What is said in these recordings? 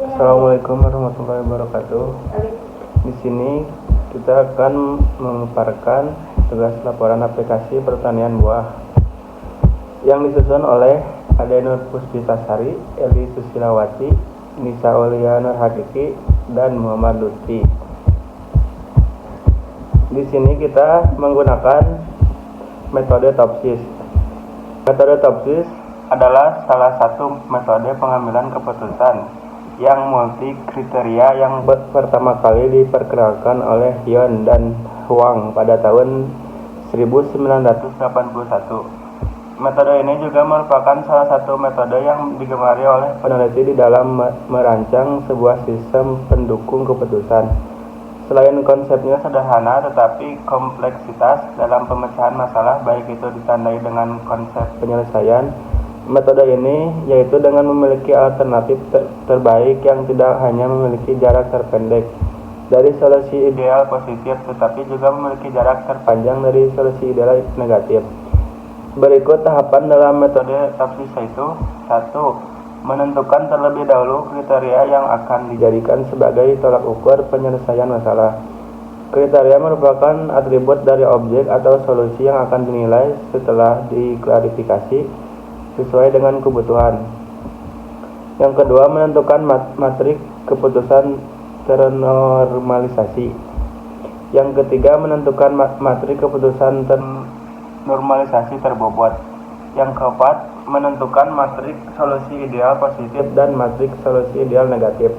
Assalamualaikum warahmatullahi wabarakatuh. Di sini kita akan memaparkan tugas laporan aplikasi pertanian buah yang disusun oleh Ade Nur Puspitasari, Eli Susilawati, Nisa Aulia Nur Hakiki, dan Muhammad Lutfi. Di sini kita menggunakan metode TOPSIS. Metode TOPSIS adalah salah satu metode pengambilan keputusan yang multi kriteria yang pertama kali diperkenalkan oleh Hyun dan Huang pada tahun 1981. Metode ini juga merupakan salah satu metode yang digemari oleh peneliti di dalam merancang sebuah sistem pendukung keputusan. Selain konsepnya sederhana, tetapi kompleksitas dalam pemecahan masalah baik itu ditandai dengan konsep penyelesaian. Metode ini yaitu dengan memiliki alternatif terbaik yang tidak hanya memiliki jarak terpendek dari solusi ideal positif, tetapi juga memiliki jarak terpanjang dari solusi ideal negatif. Berikut tahapan dalam metode TOPSIS yaitu: 1. Menentukan terlebih dahulu kriteria yang akan dijadikan sebagai tolak ukur penyelesaian masalah. Kriteria merupakan atribut dari objek atau solusi yang akan dinilai setelah diklarifikasi sesuai dengan kebutuhan. Yang kedua, menentukan matrik keputusan ternormalisasi. Yang ketiga, menentukan matrik keputusan ternormalisasi terbobot. Yang keempat, menentukan matrik solusi ideal positif dan matrik solusi ideal negatif.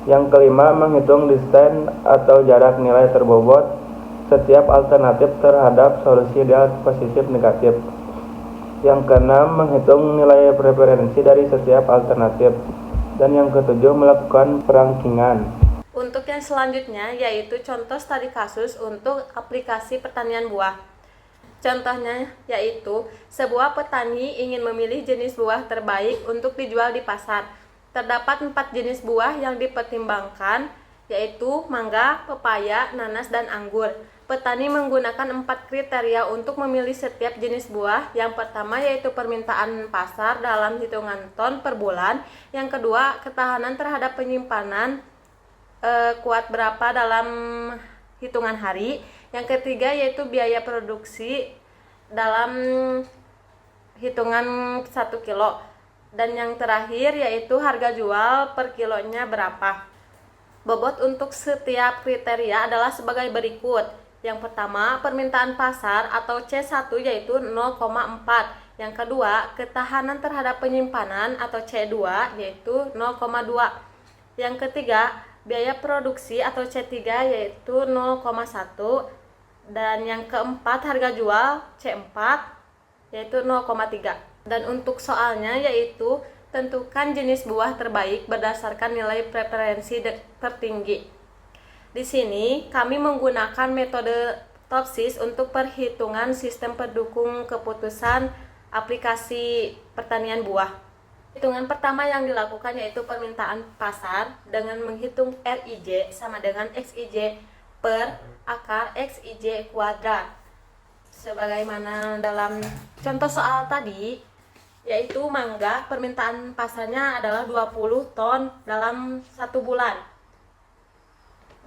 Yang kelima, menghitung distance atau jarak nilai terbobot setiap alternatif terhadap solusi ideal positif negatif. Yang keenam, menghitung nilai preferensi dari setiap alternatif. Dan yang ketujuh, melakukan perankingan. Untuk yang selanjutnya yaitu contoh studi kasus untuk aplikasi pertanian buah. Contohnya yaitu sebuah petani ingin memilih jenis buah terbaik untuk dijual di pasar. Terdapat 4 jenis buah yang dipertimbangkan, yaitu mangga, pepaya, nanas, dan anggur. Petani menggunakan 4 kriteria untuk memilih setiap jenis buah. Yang pertama yaitu permintaan pasar dalam hitungan ton per bulan. Yang kedua, ketahanan terhadap penyimpanan kuat berapa dalam hitungan hari. Yang ketiga yaitu biaya produksi dalam hitungan 1 kilo. Dan yang terakhir yaitu harga jual per kilonya berapa. Bobot untuk setiap kriteria adalah sebagai berikut. Yang pertama, permintaan pasar atau C1 yaitu 0,4. Yang kedua, ketahanan terhadap penyimpanan atau C2 yaitu 0,2. Yang ketiga, biaya produksi atau C3 yaitu 0,1. Dan yang keempat, harga jual C4 yaitu 0,3. Dan untuk soalnya yaitu tentukan jenis buah terbaik berdasarkan nilai preferensi tertinggi. Di sini kami menggunakan metode TOPSIS untuk perhitungan sistem pendukung keputusan aplikasi pertanian buah. Hitungan pertama yang dilakukan yaitu permintaan pasar dengan menghitung RIJ sama dengan XIJ per akar XIJ kuadrat. Sebagaimana dalam contoh soal tadi, yaitu mangga permintaan pasarnya adalah 20 ton dalam 1 bulan.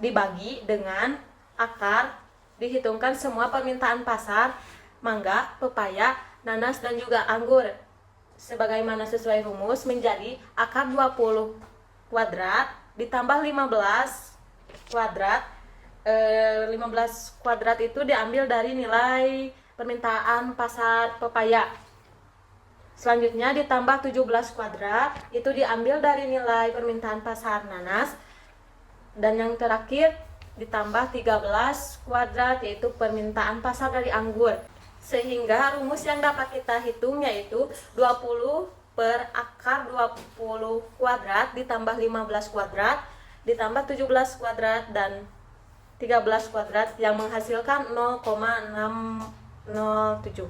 Dibagi dengan akar, dihitungkan semua permintaan pasar mangga, pepaya, nanas, dan juga anggur. Sebagaimana sesuai rumus menjadi akar 20 kuadrat ditambah 15 kuadrat. 15 kuadrat itu diambil dari nilai permintaan pasar pepaya. Selanjutnya ditambah 17 kuadrat itu diambil dari nilai permintaan pasar nanas. Dan yang terakhir ditambah 13 kuadrat yaitu permintaan pasar dari anggur. Sehingga rumus yang dapat kita hitung yaitu 20 per akar 20 kuadrat ditambah 15 kuadrat ditambah 17 kuadrat dan 13 kuadrat yang menghasilkan 0,607.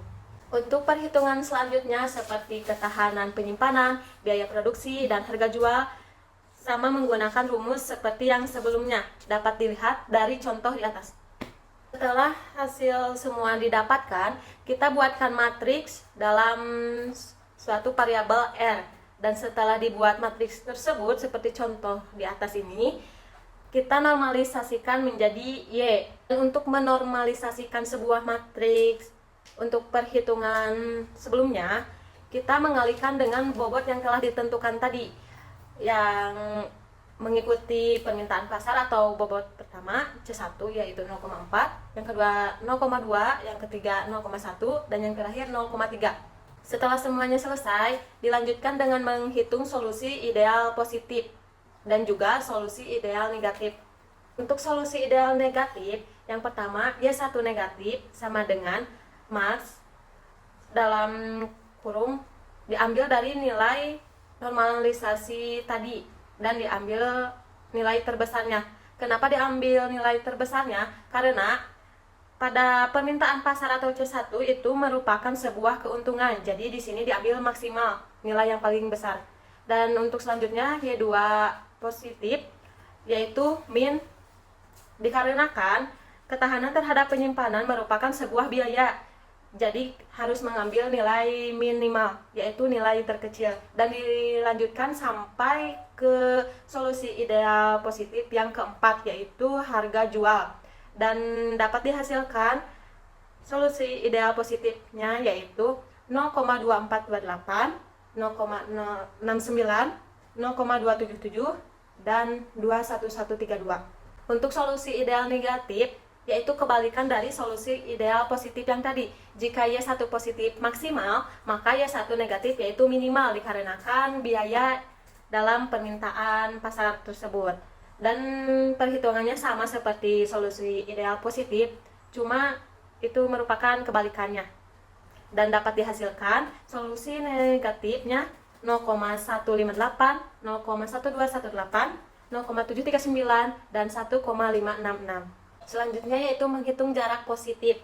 Untuk perhitungan selanjutnya seperti ketahanan penyimpanan, biaya produksi, dan harga jual sama menggunakan rumus seperti yang sebelumnya, dapat dilihat dari contoh di atas. Setelah hasil semua didapatkan, kita buatkan matriks dalam suatu variabel R Dan setelah dibuat matriks tersebut seperti contoh di atas ini, kita normalisasikan menjadi Y. Dan untuk menormalisasikan sebuah matriks untuk perhitungan sebelumnya, kita mengalihkan dengan bobot yang telah ditentukan tadi, yang mengikuti permintaan pasar atau bobot pertama C1 yaitu 0,4, yang kedua 0,2, yang ketiga 0,1, dan yang terakhir 0,3. Setelah semuanya selesai, dilanjutkan dengan menghitung solusi ideal positif dan juga solusi ideal negatif. Untuk solusi ideal negatif, yang pertama Y1 negatif sama dengan max dalam kurung diambil dari nilai normalisasi tadi dan diambil nilai terbesarnya. Kenapa diambil nilai terbesarnya? Karena pada permintaan pasar atau C1 itu merupakan sebuah keuntungan. Jadi di sini diambil maksimal nilai yang paling besar. Dan untuk selanjutnya Y2 positif yaitu min, dikarenakan ketahanan terhadap penyimpanan merupakan sebuah biaya. Jadi harus mengambil nilai minimal, yaitu nilai terkecil, dan dilanjutkan sampai ke solusi ideal positif yang keempat, yaitu harga jual. Dan dapat dihasilkan solusi ideal positifnya yaitu 0,2428, 0,069, 0,277, dan 21132. Untuk solusi ideal negatif yaitu kebalikan dari solusi ideal positif yang tadi. Jika Y1 positif maksimal, maka Y1 negatif yaitu minimal dikarenakan biaya dalam permintaan pasar tersebut. Dan perhitungannya sama seperti solusi ideal positif, cuma itu merupakan kebalikannya. Dan dapat dihasilkan solusi negatifnya 0,158, 0,1218, 0,739, dan 1,566. Selanjutnya yaitu menghitung jarak positif,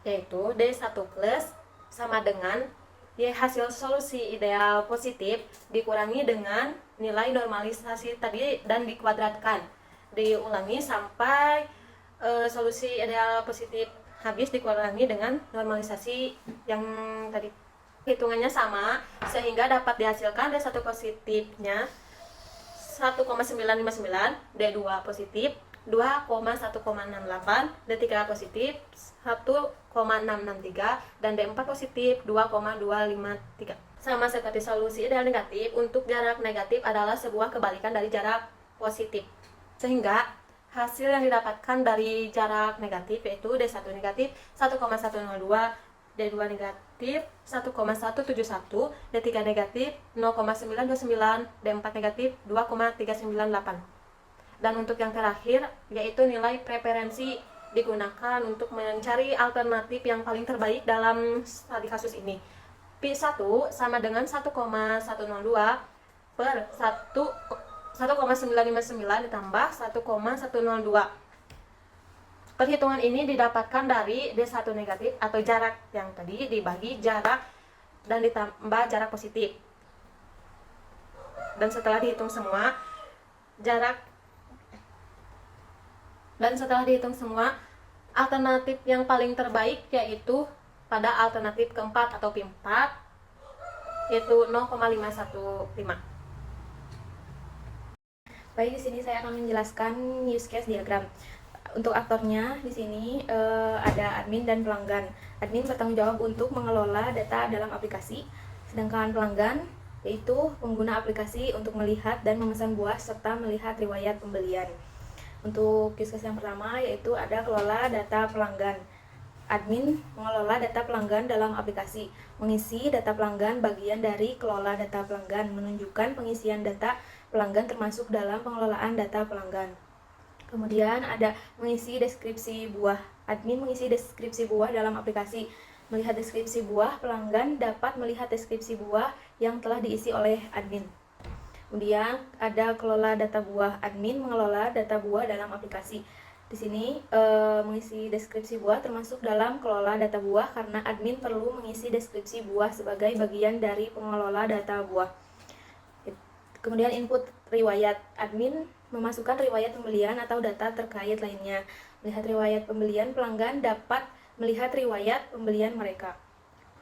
yaitu D1 plus sama dengan Y hasil solusi ideal positif dikurangi dengan nilai normalisasi tadi dan dikuadratkan. Diulangi sampai solusi ideal positif habis dikurangi dengan normalisasi yang tadi. Hitungannya sama sehingga dapat dihasilkan D1 positifnya 1,959, D2 positif 2,1,68, D3 positif 1,663, dan D4 positif 2,253. Sama seperti solusi ideal negatif, untuk jarak negatif adalah sebuah kebalikan dari jarak positif. Sehingga hasil yang didapatkan dari jarak negatif yaitu D1 negatif 1,102, D2 negatif 1,171, D3 negatif 0,929, D4 negatif 2,398. Dan untuk yang terakhir yaitu nilai preferensi digunakan untuk mencari alternatif yang paling terbaik dalam studi kasus ini. P1 sama dengan 1,102 per 1,959 ditambah 1,102. Perhitungan ini didapatkan dari D1 negatif atau jarak yang tadi dibagi jarak dan ditambah jarak positif. Dan setelah dihitung semua alternatif yang paling terbaik yaitu pada alternatif keempat atau P4 yaitu 0,515. Baik, di sini saya akan menjelaskan use case diagram. Untuk aktornya di sini ada admin dan pelanggan. Admin bertanggung jawab untuk mengelola data dalam aplikasi, sedangkan pelanggan yaitu pengguna aplikasi untuk melihat dan memesan buah serta melihat riwayat pembelian. Untuk use case yang pertama yaitu ada kelola data pelanggan. Admin mengelola data pelanggan dalam aplikasi, mengisi data pelanggan bagian dari kelola data pelanggan, menunjukkan pengisian data pelanggan termasuk dalam pengelolaan data pelanggan. Kemudian ada mengisi deskripsi buah. Admin mengisi deskripsi buah dalam aplikasi. Melihat deskripsi buah, pelanggan dapat melihat deskripsi buah yang telah diisi oleh admin. Kemudian ada kelola data buah. Admin mengelola data buah dalam aplikasi. Di sini mengisi deskripsi buah termasuk dalam kelola data buah karena admin perlu mengisi deskripsi buah sebagai bagian dari pengelola data buah. Kemudian input riwayat. Admin memasukkan riwayat pembelian atau data terkait lainnya. Melihat riwayat pembelian, pelanggan dapat melihat riwayat pembelian mereka.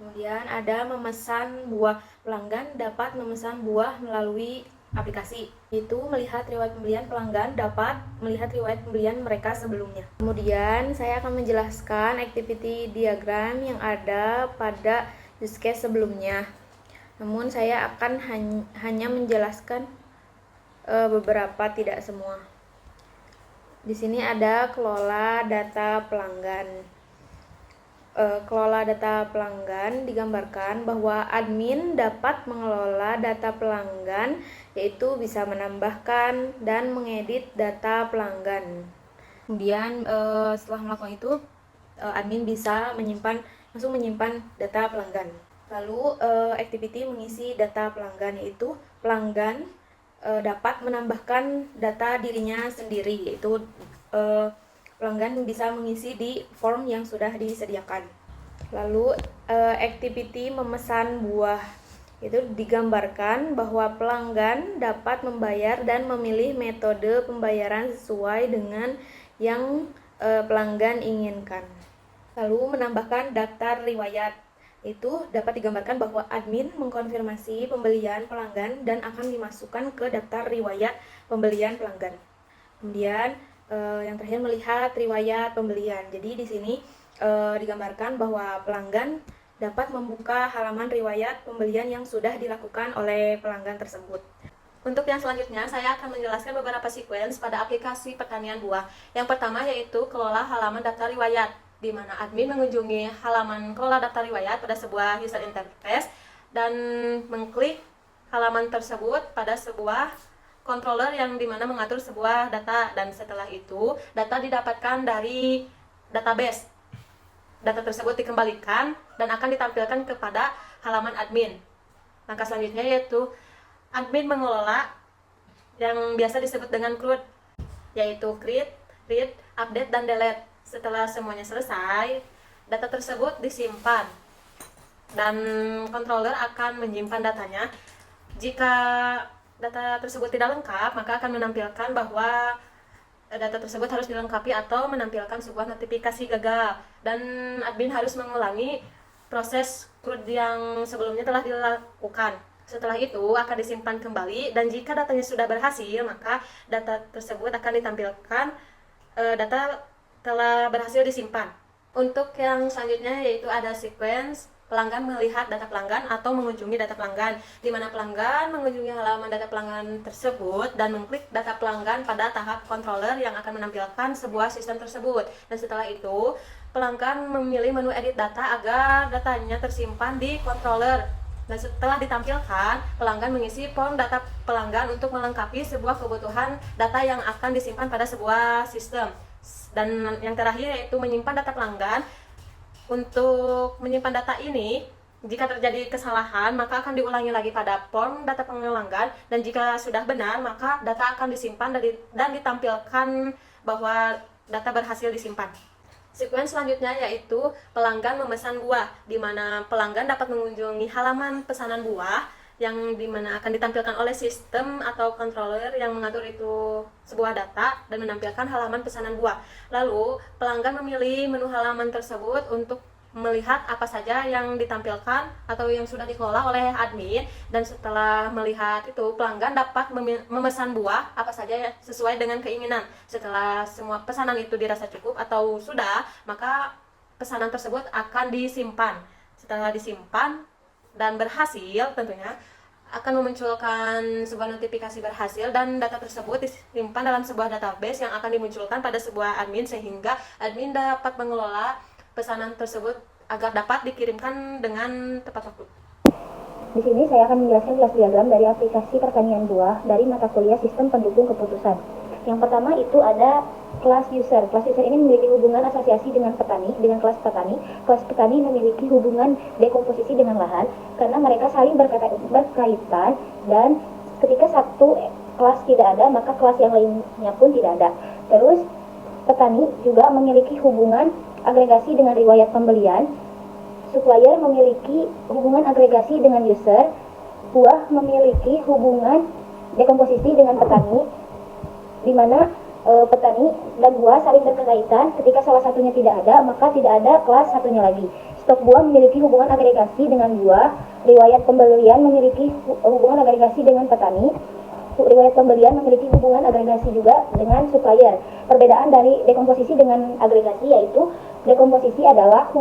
Kemudian ada memesan buah. Pelanggan dapat memesan buah melalui aplikasi. Itu melihat riwayat pembelian pelanggan dapat melihat riwayat pembelian mereka sebelumnya. Kemudian saya akan menjelaskan activity diagram yang ada pada use case sebelumnya. Namun saya akan hanya menjelaskan beberapa, tidak semua. Di sini ada kelola data pelanggan. Kelola data pelanggan digambarkan bahwa admin dapat mengelola data pelanggan, yaitu bisa menambahkan dan mengedit data pelanggan. Kemudian setelah melakukan itu, admin bisa langsung menyimpan data pelanggan. Lalu activity mengisi data pelanggan, yaitu pelanggan dapat menambahkan data dirinya sendiri, yaitu pelanggan bisa mengisi di form yang sudah disediakan. Lalu activity memesan buah, itu digambarkan bahwa pelanggan dapat membayar dan memilih metode pembayaran sesuai dengan yang pelanggan inginkan. Lalu menambahkan daftar riwayat, itu dapat digambarkan bahwa admin mengkonfirmasi pembelian pelanggan dan akan dimasukkan ke daftar riwayat pembelian pelanggan. Kemudian yang terakhir melihat riwayat pembelian. Jadi di sini digambarkan bahwa pelanggan dapat membuka halaman riwayat pembelian yang sudah dilakukan oleh pelanggan tersebut. Untuk yang selanjutnya, saya akan menjelaskan beberapa sequence pada aplikasi pertanian buah. Yang pertama yaitu kelola halaman daftar riwayat, di mana admin mengunjungi halaman kelola daftar riwayat pada sebuah user interface dan mengklik halaman tersebut pada sebuah controller yang dimana mengatur sebuah data, dan setelah itu data didapatkan dari database. Data tersebut dikembalikan dan akan ditampilkan kepada halaman admin. Langkah selanjutnya yaitu admin mengelola yang biasa disebut dengan CRUD, yaitu create, read, update, dan delete. Setelah semuanya selesai, data tersebut disimpan dan controller akan menyimpan datanya. Jika data tersebut tidak lengkap, maka akan menampilkan bahwa data tersebut harus dilengkapi atau menampilkan sebuah notifikasi gagal, dan admin harus mengulangi proses CRUD yang sebelumnya telah dilakukan. Setelah itu akan disimpan kembali, dan jika datanya sudah berhasil, maka data tersebut akan ditampilkan data telah berhasil disimpan. Untuk yang selanjutnya yaitu ada sequence pelanggan melihat data pelanggan atau mengunjungi data pelanggan, di mana pelanggan mengunjungi halaman data pelanggan tersebut dan mengklik data pelanggan pada tahap controller yang akan menampilkan sebuah sistem tersebut. Dan setelah itu, pelanggan memilih menu edit data agar datanya tersimpan di controller. Dan setelah ditampilkan, pelanggan mengisi form data pelanggan untuk melengkapi sebuah kebutuhan data yang akan disimpan pada sebuah sistem. Dan yang terakhir yaitu menyimpan data pelanggan. Untuk menyimpan data ini, jika terjadi kesalahan, maka akan diulangi lagi pada form data pelanggan, dan jika sudah benar, maka data akan disimpan dan ditampilkan bahwa data berhasil disimpan. Sequence selanjutnya yaitu pelanggan memesan buah, di mana pelanggan dapat mengunjungi halaman pesanan buah yang dimana akan ditampilkan oleh sistem atau controller yang mengatur itu sebuah data dan menampilkan halaman pesanan buah. Lalu pelanggan memilih menu halaman tersebut untuk melihat apa saja yang ditampilkan atau yang sudah dikelola oleh admin, dan setelah melihat itu pelanggan dapat memesan buah apa saja sesuai dengan keinginan. Setelah semua pesanan itu dirasa cukup atau sudah, maka pesanan tersebut akan disimpan. Setelah disimpan dan berhasil, tentunya akan memunculkan sebuah notifikasi berhasil, dan data tersebut disimpan dalam sebuah database yang akan dimunculkan pada sebuah admin, sehingga admin dapat mengelola pesanan tersebut agar dapat dikirimkan dengan tepat waktu. Di sini saya akan menjelaskan kelas diagram dari aplikasi pertanian buah dari mata kuliah Sistem Pendukung Keputusan. Yang pertama itu ada kelas user. Kelas user ini memiliki hubungan asosiasi dengan petani, dengan kelas petani. Kelas petani memiliki hubungan dekomposisi dengan lahan karena mereka saling berkaitan, dan ketika satu kelas tidak ada, maka kelas yang lainnya pun tidak ada. Terus petani juga memiliki hubungan agregasi dengan riwayat pembelian. Supplier memiliki hubungan agregasi dengan user. Buah memiliki hubungan dekomposisi dengan petani, di mana petani dan buah saling berkaitan. Ketika salah satunya tidak ada, maka tidak ada kelas satunya lagi. Stok buah memiliki hubungan agregasi dengan buah. Riwayat pembelian memiliki hubungan agregasi dengan petani. Riwayat pembelian memiliki hubungan agregasi juga dengan supplier. Perbedaan dari dekomposisi dengan agregasi yaitu dekomposisi adalah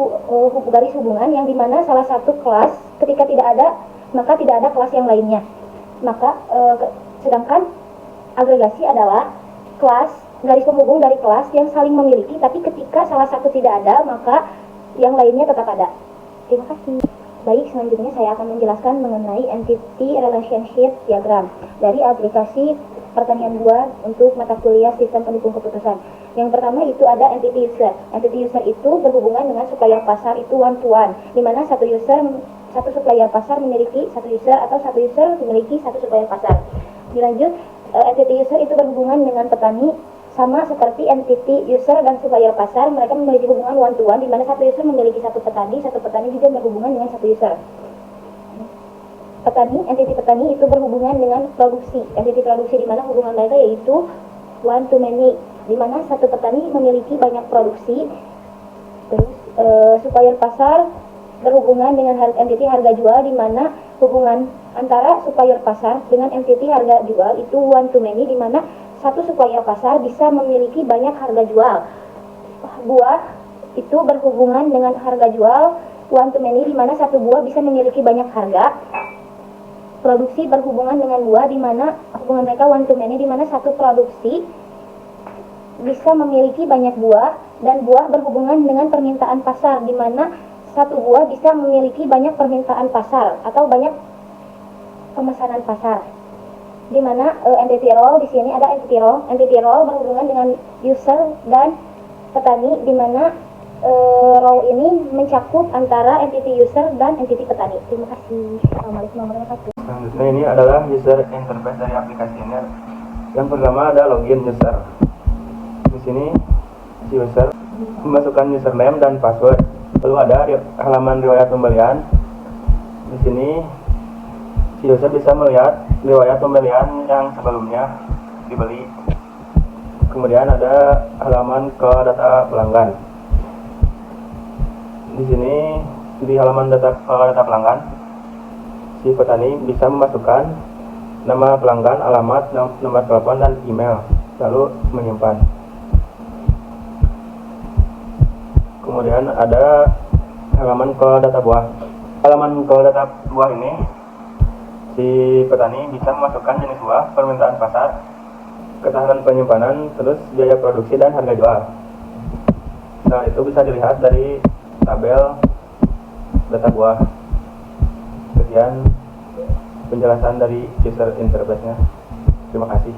garis hubungan yang dimana salah satu kelas ketika tidak ada, maka tidak ada kelas yang lainnya. Maka sedangkan agregasi adalah kelas garis penghubung dari kelas yang saling memiliki, tapi ketika salah satu tidak ada, maka yang lainnya tetap ada. Terima kasih. Baik, selanjutnya saya akan menjelaskan mengenai Entity Relationship Diagram dari aplikasi pertanian buah untuk mata kuliah sistem pendukung keputusan. Yang pertama itu ada Entity User. Entity User itu berhubungan dengan supplier pasar itu one to one, di mana satu supplier pasar memiliki satu user atau satu user memiliki satu supplier pasar. Dilanjut, Entity User itu berhubungan dengan petani, sama seperti entity user dan supplier pasar, mereka memiliki hubungan one to one, di mana satu user memiliki satu petani juga berhubungan dengan satu user. Entity petani itu berhubungan dengan produksi. Entity produksi di mana hubungan mereka yaitu one to many, di mana satu petani memiliki banyak produksi. Terus supplier pasar berhubungan dengan entity harga jual, di mana hubungan antara supplier pasar dengan entity harga jual itu one to many, di mana satu supplier pasar bisa memiliki banyak harga jual. Buah itu berhubungan dengan harga jual one to many, di mana satu buah bisa memiliki banyak harga. Produksi berhubungan dengan buah, di mana hubungan mereka one to many, di mana satu produksi bisa memiliki banyak buah, dan buah berhubungan dengan permintaan pasar, di mana satu buah bisa memiliki banyak permintaan pasar atau banyak pemesanan pasar. Di mana entity role di sini ada entity role. Entity role berhubungan dengan user dan petani, di mana role ini mencakup antara entity user dan entity petani. Terima kasih. Assalamualaikum warahmatullahi wabarakatuh. Selanjutnya ini adalah user interface dari aplikasi ini. Yang pertama ada login user. Di sini si user memasukkan username dan password. Lalu ada halaman riwayat pembelian. Di sini si user bisa melihat riwayat pembelian yang sebelumnya dibeli. Kemudian ada halaman ke data pelanggan. Di sini di halaman data pelanggan, si petani bisa memasukkan nama pelanggan, alamat, nomor telepon, dan email, lalu menyimpan. Kemudian ada halaman ke data buah. Halaman ke data buah ini si petani bisa memasukkan jenis buah, permintaan pasar, ketahanan penyimpanan, terus biaya produksi dan harga jual. Nah, itu bisa dilihat dari tabel data buah. Sekian penjelasan dari user interface-nya. Terima kasih.